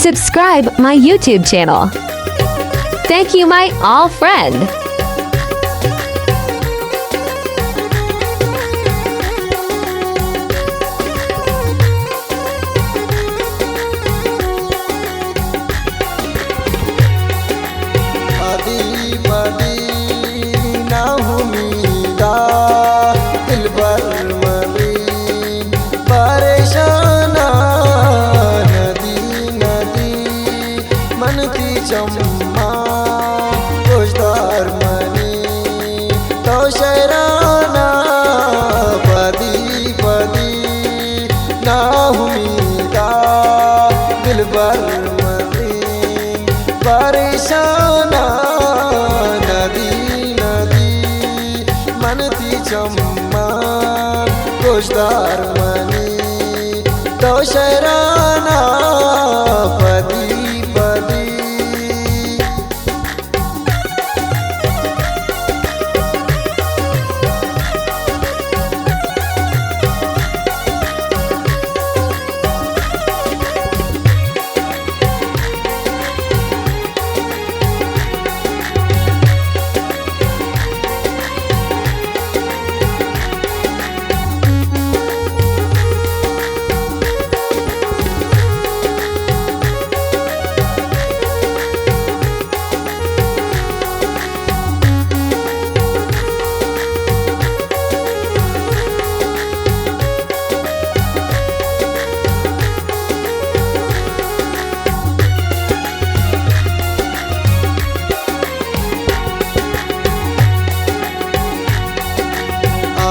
Subscribe my YouTube channel. Thank you, my all friend. चम्मा रोजदार मनी तो शराना पदी पदी ना उम्मीदा दिल भर मनी परेशाना नदी नदी मनती चम्मा रोजदार मनी तो शराना पदी पदी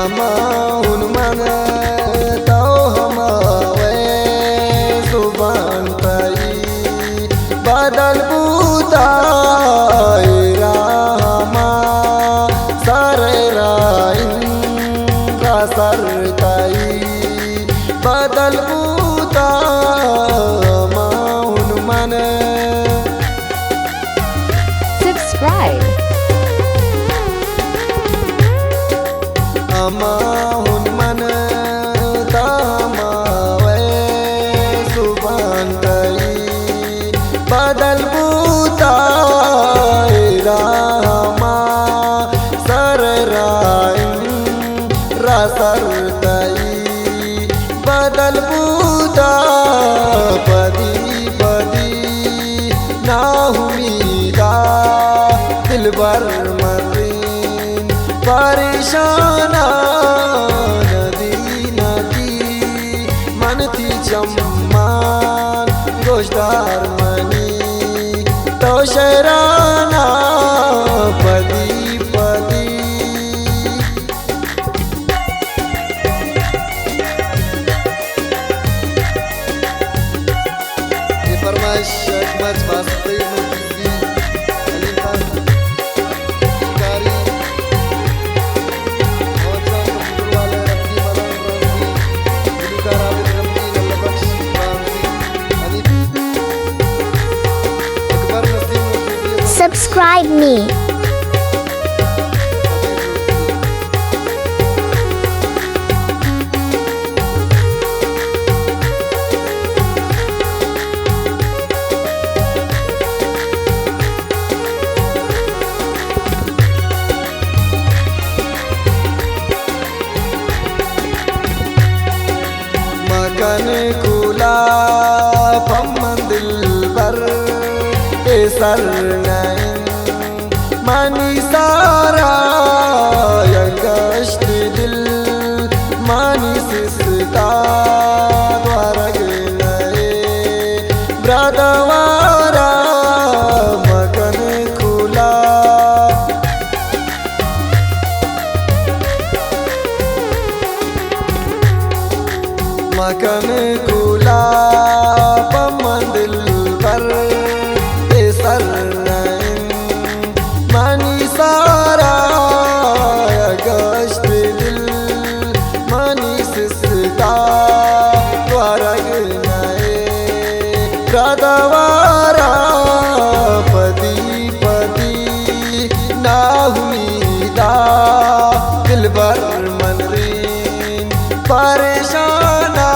Amaun mana tau hamawe zuban tai badal buta irama sarerain rasar tai badal buta amaun mana. Subscribe. Amahun mana tamawe zuban tai badal buta irama sarerain rasar tai badal buta padi padi na umida dil bar marin परेशाना नदी नदी मनती चम्मान रोजदार मनी तो शराना पदी पदी ये फरमाइश अकमत वास्ते Subscribe me. Makan kula pamandil bar esar nain mani sara yangashti dil mani sista dwarag nae bradawara makan kula makan kula pamandil bar esar nain mani sara yagashti dil mani sista dwarag nae pradawara padi padi na umida dil bar manrin परेशाना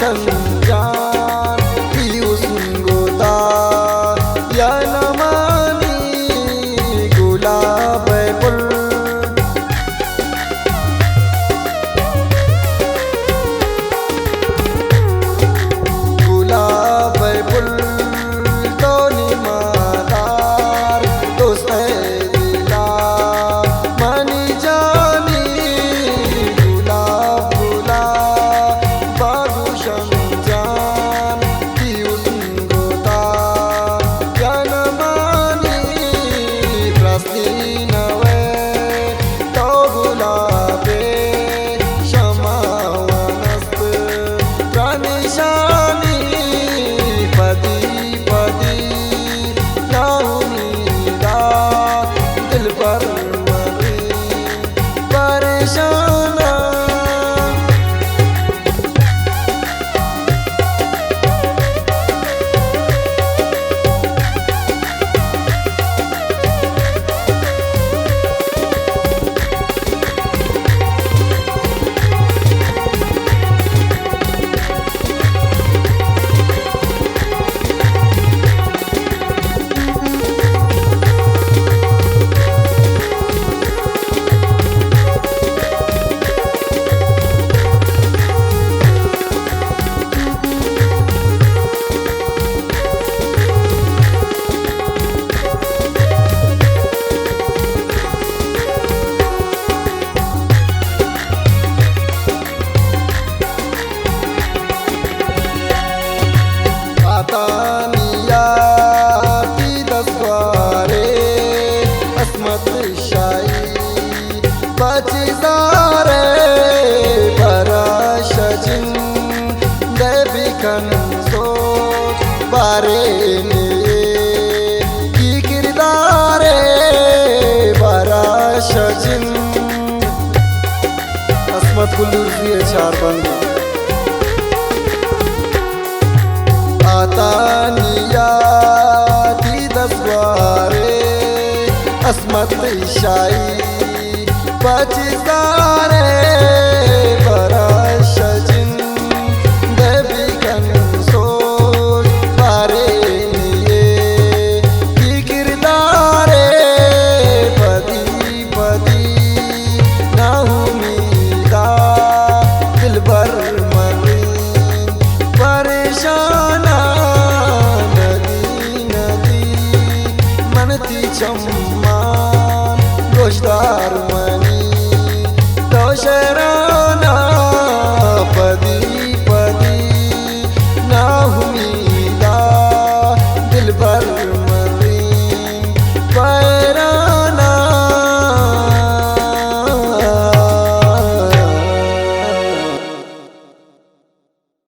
Shanjan Piusungota Yanamani Gulab Pul Gulab Pul Toni Madar Dost Dila Mani Jani Gulab Gulab Babu Shanjan Piusungota Yanamani Prastinave To Gulabe Shamawanast Pranishani Padi Padi Naumida Dil par mari Parishana Ataniya Tidasware Asmat Shai Bachizare Parashajin Devikan Soj Bare Ne Ki Kirdare Parashajin Asmat Kullurzi Char Bang Ataniya Tidasware Asmat Shai Bachizare